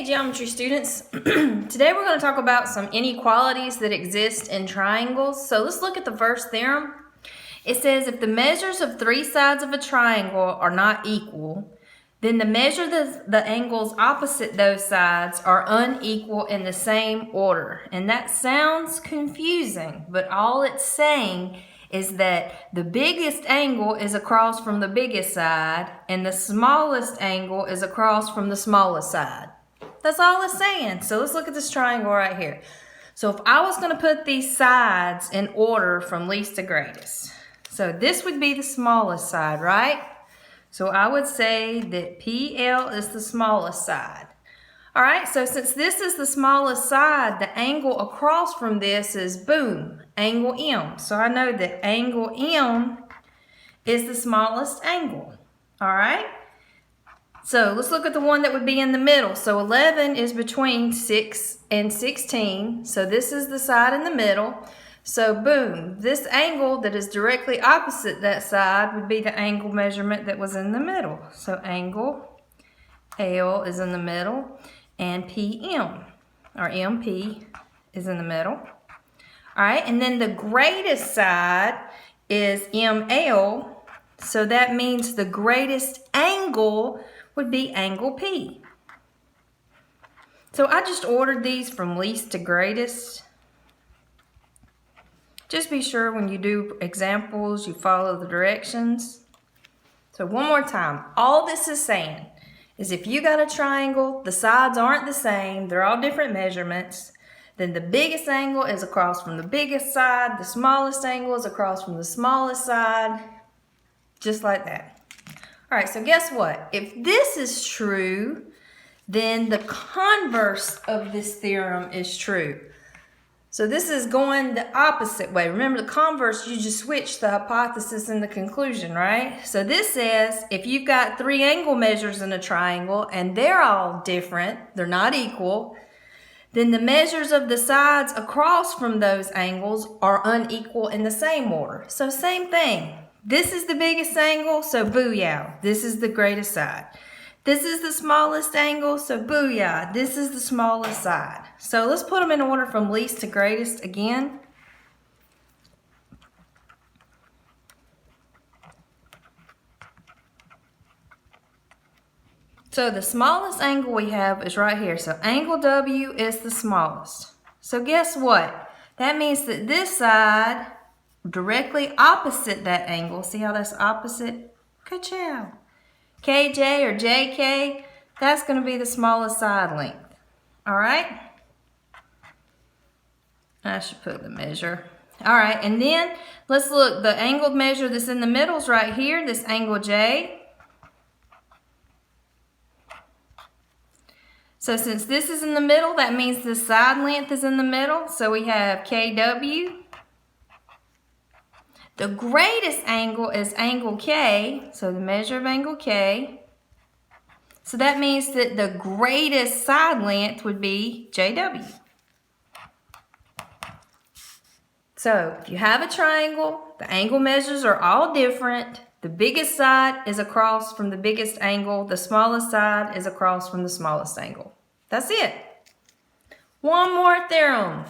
Hey geometry students, today we're going to talk about some inequalities that exist in triangles. So let's look at the first theorem. It says if the measures of three sides of a triangle are not equal, then the measure the angles opposite those sides are unequal in the same order. And that sounds confusing, but all it's saying is that the biggest angle is across from the biggest side and the smallest angle is across from the smallest side. That's all it's saying. So let's look at this triangle right here. So if I was going to put these sides in order from least to greatest, so this would be the smallest side, right? So I would say that PL is the smallest side. All right, so since this is the smallest side, the angle across from this is, boom, angle M. So I know that angle M is the smallest angle. All right? So let's look at the one that would be in the middle. So 11 is between 6 and 16. So this is the side in the middle. So boom, this angle that is directly opposite that side would be the angle measurement that was in the middle. So angle L is in the middle and PM or MP is in the middle. All right, and then the greatest side is ML. So that means the greatest angle would be angle P. So I just ordered these from least to greatest. Just be sure when you do examples, you follow the directions. So one more time, all this is saying is if you got a triangle, the sides aren't the same, they're all different measurements, then the biggest angle is across from the biggest side, the smallest angle is across from the smallest side, just like that. All right, so guess what? If this is true, then the converse of this theorem is true. So this is going the opposite way. Remember the converse, you just switch the hypothesis and the conclusion, right? So this says if you've got three angle measures in a triangle and they're all different, they're not equal, then the measures of the sides across from those angles are unequal in the same order. So same thing. This is the biggest angle, so booyah, this is the greatest side. This is the smallest angle, so booyah, this is the smallest side. So let's put them in order from least to greatest again. So the smallest angle we have is right here. So angle W is the smallest. So guess what? That means that this side directly opposite that angle, see how that's opposite? Ka-chow. KJ or JK, that's going to be the smallest side length. All right? I should put the measure. All right, and then let's look. The angled measure that's in the middle is right here, this angle J. So since this is in the middle, that means the side length is in the middle. So we have KW. The greatest angle is angle K, so the measure of angle K. So that means that the greatest side length would be JW. So if you have a triangle, the angle measures are all different. The biggest side is across from the biggest angle. The smallest side is across from the smallest angle. That's it. One more theorem.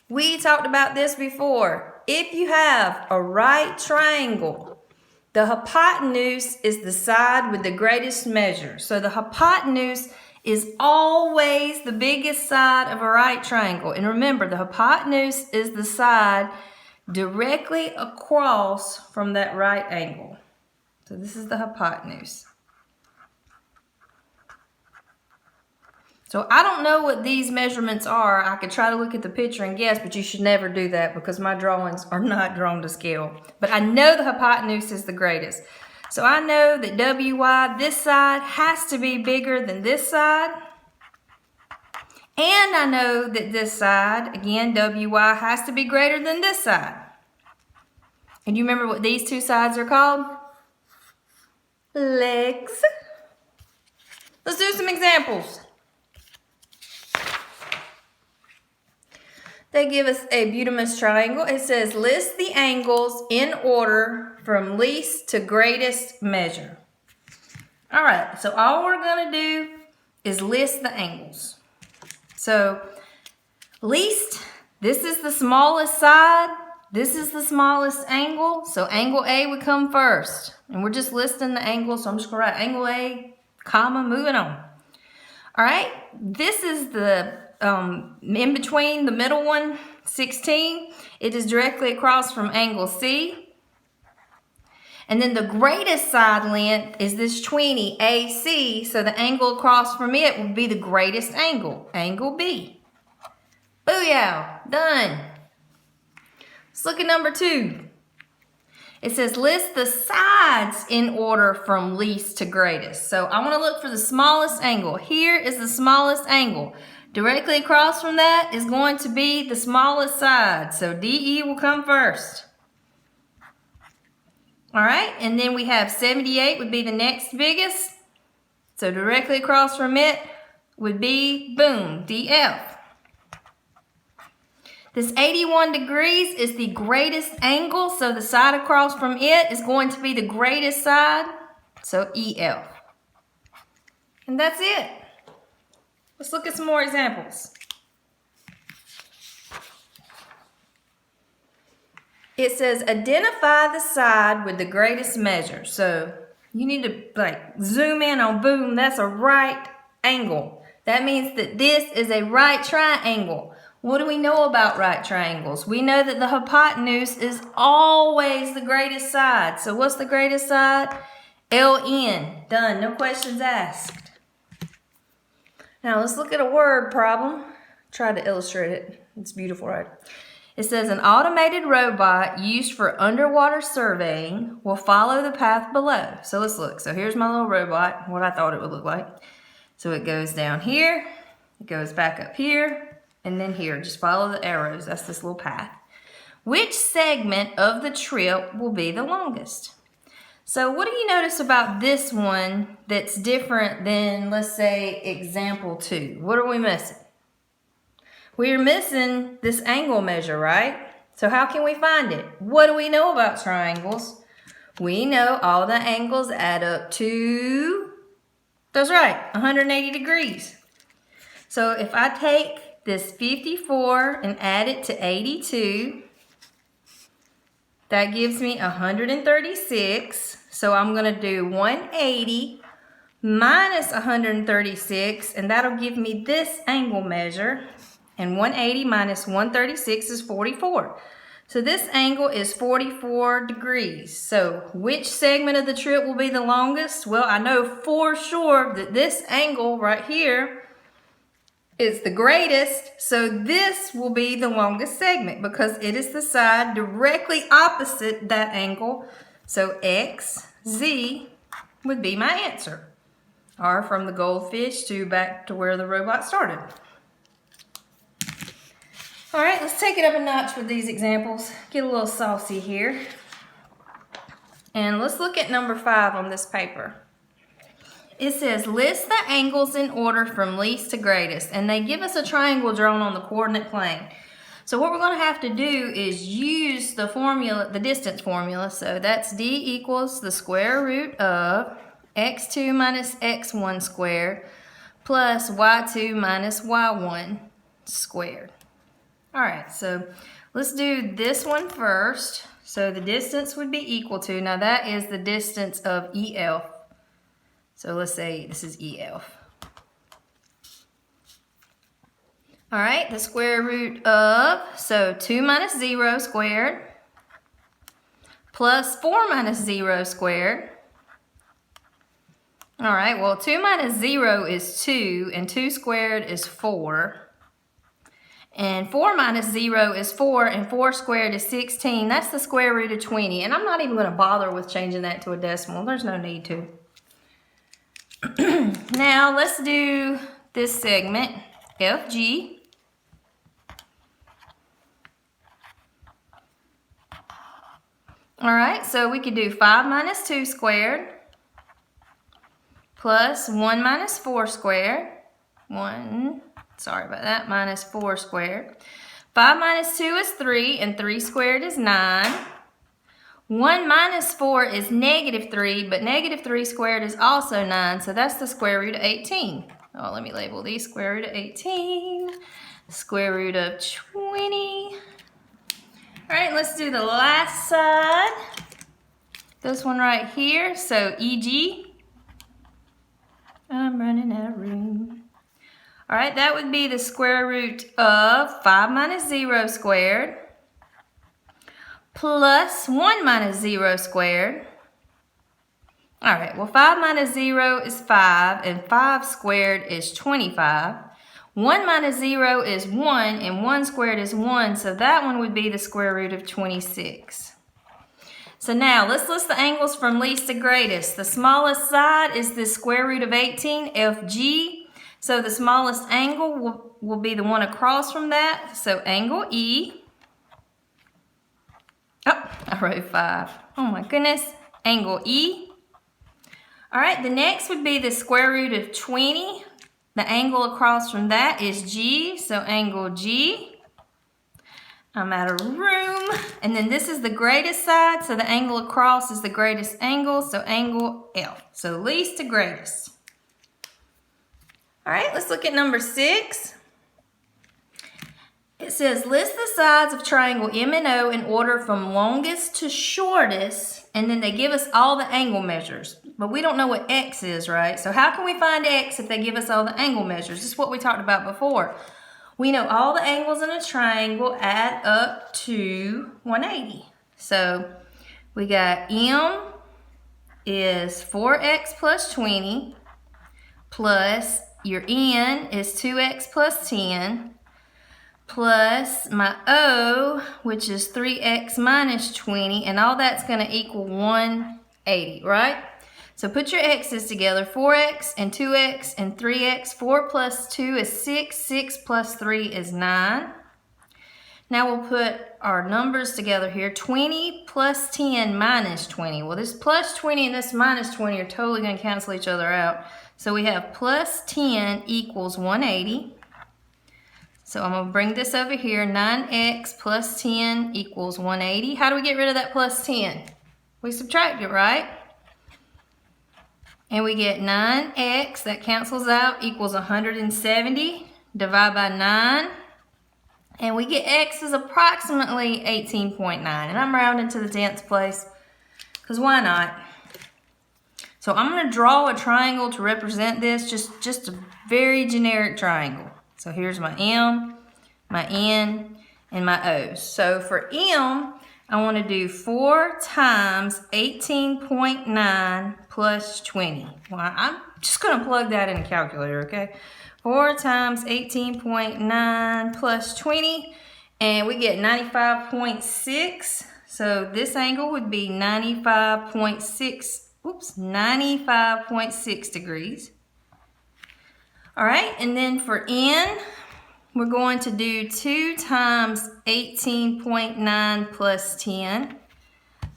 We talked about this before. If you have a right triangle, the hypotenuse is the side with the greatest measure. So the hypotenuse is always the biggest side of a right triangle. And remember, the hypotenuse is the side directly across from that right angle. So this is the hypotenuse. So I don't know what these measurements are. I could try to look at the picture and guess, but you should never do that because my drawings are not drawn to scale. But I know the hypotenuse is the greatest. So I know that WY, this side, has to be bigger than this side. And I know that this side, again, WY, has to be greater than this side. And you remember what these two sides are called? Legs. Let's do some examples. They give us a Butemus triangle. It says list the angles in order from least to greatest measure. All right, so all we're gonna do is list the angles. So least, this is the smallest side, this is the smallest angle, so angle A would come first. And we're just listing the angles, so I'm just gonna write angle A, comma, moving on. All right, this is the, in between the middle one, 16, it is directly across from angle C. And then the greatest side length is this 20, AC, so the angle across from it would be the greatest angle, angle B. Booyah, done. Let's look at number 2. It says list the sides in order from least to greatest. So I want to look for the smallest angle. Here is the smallest angle. Directly across from that is going to be the smallest side. So DE will come first. All right, and then we have 78 would be the next biggest. So directly across from it would be, boom, DF. This 81 degrees is the greatest angle, so the side across from it is going to be the greatest side, so EF. And that's it. Let's look at some more examples. It says identify the side with the greatest measure. So you need to zoom in on, boom, that's a right angle. That means that this is a right triangle. What do we know about right triangles? We know that the hypotenuse is always the greatest side. So what's the greatest side? LN. Done. No questions asked. Now let's look at a word problem. Try to illustrate it. It's beautiful, right? It says an automated robot used for underwater surveying will follow the path below. So let's look. So here's my little robot, what I thought it would look like. So it goes down here, it goes back up here, and then here. Just follow the arrows. That's this little path. Which segment of the trip will be the longest? So what do you notice about this one that's different than, let's say, example 2? What are we missing? We're missing this angle measure, right? So how can we find it? What do we know about triangles? We know all the angles add up to, that's right, 180 degrees. So if I take this 54 and add it to 82, that gives me 136. So I'm gonna do 180 minus 136, and that'll give me this angle measure. And 180 minus 136 is 44. So this angle is 44 degrees. So which segment of the trip will be the longest? Well, I know for sure that this angle right here is the greatest. So this will be the longest segment because it is the side directly opposite that angle. So XZ would be my answer. Or from the goldfish to back to where the robot started. All right, let's take it up a notch with these examples. Get a little saucy here. And let's look at number 5 on this paper. It says, list the angles in order from least to greatest. And they give us a triangle drawn on the coordinate plane. So what we're going to have to do is use the formula, the distance formula. So that's D equals the square root of x2 minus x1 squared plus y2 minus y1 squared. All right, so let's do this one first. So the distance would be equal to, now that is the distance of EF. So let's say this is EF. All right, the square root of, so 2 minus 0 squared plus 4 minus 0 squared. All right, well 2 minus 0 is 2 and 2 squared is 4. And 4 minus 0 is 4, and 4 squared is 16. That's the square root of 20. And I'm not even going to bother with changing that to a decimal. There's no need to. Now, let's do this segment, FG. All right, so we could do 5 minus 2 squared plus 1 minus 4 squared. Minus 4 squared. 5 minus 2 is 3, and 3 squared is 9. 1 minus 4 is negative 3, but negative 3 squared is also 9, so that's the square root of 18. Oh, let me label these square root of 18, square root of 20. All right, let's do the last side. This one right here, so e.g. I'm running out of room. All right, that would be the square root of 5 minus 0 squared plus 1 minus 0 squared. All right, well, 5 minus 0 is 5, and 5 squared is 25. 1 minus 0 is 1, and 1 squared is 1, so that one would be the square root of 26. So now, let's list the angles from least to greatest. The smallest side is the square root of 18, FG. So the smallest angle will be the one across from that. So angle E. Oh, I wrote 5. Oh my goodness. Angle E. All right, the next would be the square root of 20. The angle across from that is G, so angle G. I'm out of room. And then this is the greatest side, so the angle across is the greatest angle, so angle F. So least to greatest. All right, let's look at number 6. It says, list the sides of triangle M and O in order from longest to shortest, and then they give us all the angle measures. But we don't know what X is, right? So how can we find X if they give us all the angle measures? This is what we talked about before. We know all the angles in a triangle add up to 180. So we got M is 4x plus 20 plus your N is 2x plus 10 plus my O, which is 3x minus 20, and all that's going to equal 180, right? So put your x's together, 4x and 2x and 3x. 4 plus 2 is 6, 6 plus 3 is 9. Now we'll put our numbers together here, 20 plus 10 minus 20. Well, this plus 20 and this minus 20 are totally going to cancel each other out. So we have plus 10 equals 180. So I'm going to bring this over here. 9x plus 10 equals 180. How do we get rid of that plus 10? We subtract it, right? And we get 9x, that cancels out, equals 170. Divide by 9. And we get x is approximately 18.9. And I'm rounding to the 10th place, because why not? So I'm going to draw a triangle to represent this, just a very generic triangle. So here's my M, my N, and my O. So for M, I want to do 4 times 18.9 plus 20. Well, I'm just going to plug that in a calculator, okay? 4 times 18.9 plus 20, and we get 95.6. So this angle would be 95.6 degrees. All right, and then for N, we're going to do 2 times 18.9 plus 10.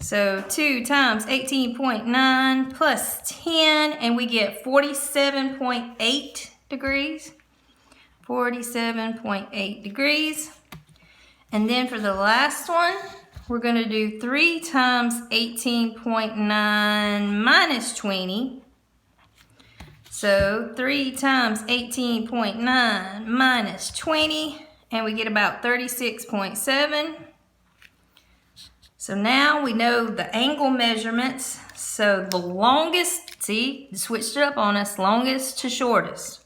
So 2 times 18.9 plus 10, and we get 47.8 degrees. 47.8 degrees. And then for the last one, we're going to do 3 times 18.9 minus 20. So 3 times 18.9 minus 20, and we get about 36.7. So now we know the angle measurements. So the longest, see, switched it up on us, longest to shortest.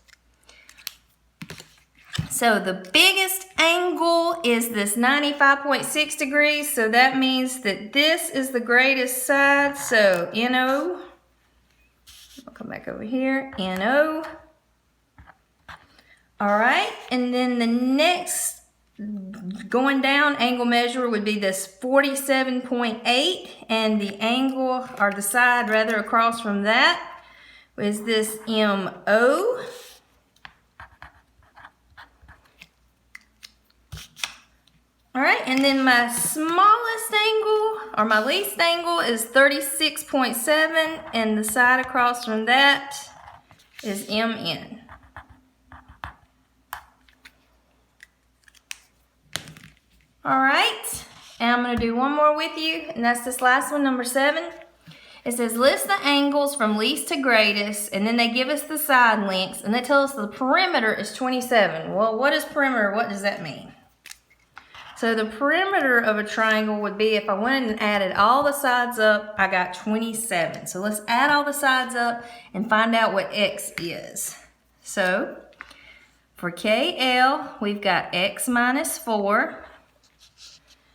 So the biggest angle is this 95.6 degrees. So that means that this is the greatest side. So NO. I'll come back over here, NO. All right, and then the next going down angle measure would be this 47.8, and the angle, or the side rather, across from that is this MO. All right, and then my smallest angle, or my least angle, is 36.7, and the side across from that is MN. All right, And I'm going to do one more with you, and that's this last one, number 7. It says list the angles from least to greatest, and then they give us the side lengths, and they tell us the perimeter is 27. Well, what is perimeter? What does that mean? So the perimeter of a triangle would be if I went and added all the sides up, I got 27. So let's add all the sides up and find out what x is. So for KL, we've got x minus 4.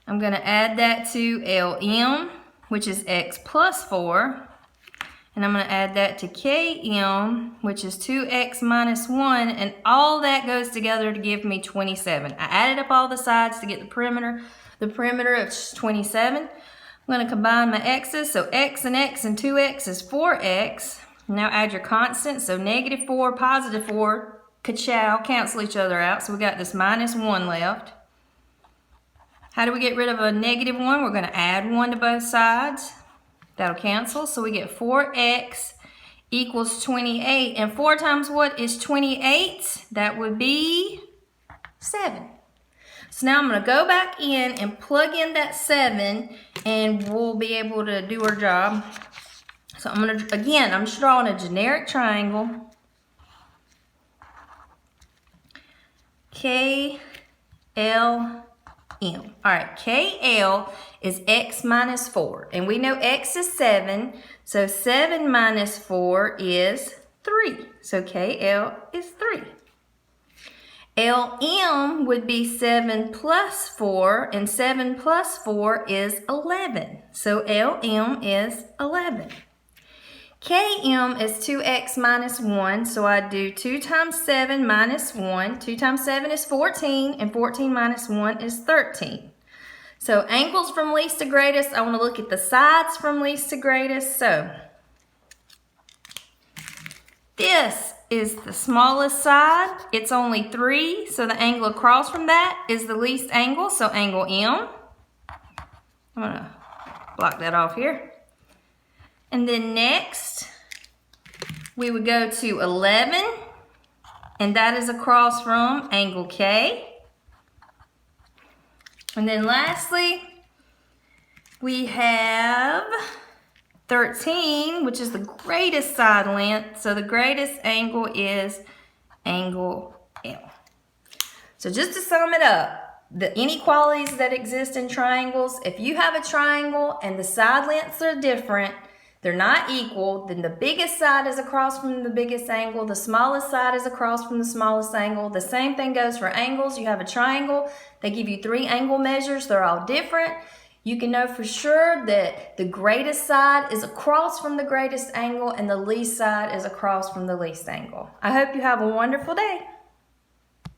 I'm going to add that to LM, which is x plus 4. And I'm going to add that to KM, which is 2x minus 1. And all that goes together to give me 27. I added up all the sides to get the perimeter. The perimeter of 27. I'm going to combine my x's. So x and 2x is 4x. Now add your constants. So negative 4, positive 4, ka-chow, cancel each other out. So we got this minus 1 left. How do we get rid of a negative 1? We're going to add 1 to both sides. That'll cancel. So we get 4x equals 28. And 4 times what is 28? That would be 7. So now I'm going to go back in and plug in that 7, and we'll be able to do our job. So I'm going to, again, I'm just drawing a generic triangle. KLM. All right, KL is x minus 4. And we know x is 7. So 7 minus 4 is 3. So KL is 3. LM would be 7 plus 4. And 7 plus 4 is 11. So LM is 11. KM is 2x minus 1, so I do 2 times 7 minus 1. 2 times 7 is 14, and 14 minus 1 is 13. So angles from least to greatest, I want to look at the sides from least to greatest. So this is the smallest side. It's only 3, so the angle across from that is the least angle, so angle M. I'm going to block that off here. And then next, we would go to 11, and that is across from angle K. And then lastly, we have 13, which is the greatest side length. So the greatest angle is angle L. So just to sum it up, the inequalities that exist in triangles, if you have a triangle and the side lengths are different, they're not equal, then the biggest side is across from the biggest angle, the smallest side is across from the smallest angle. The same thing goes for angles. You have a triangle, they give you 3 angle measures, they're all different. You can know for sure that the greatest side is across from the greatest angle and the least side is across from the least angle. I hope you have a wonderful day.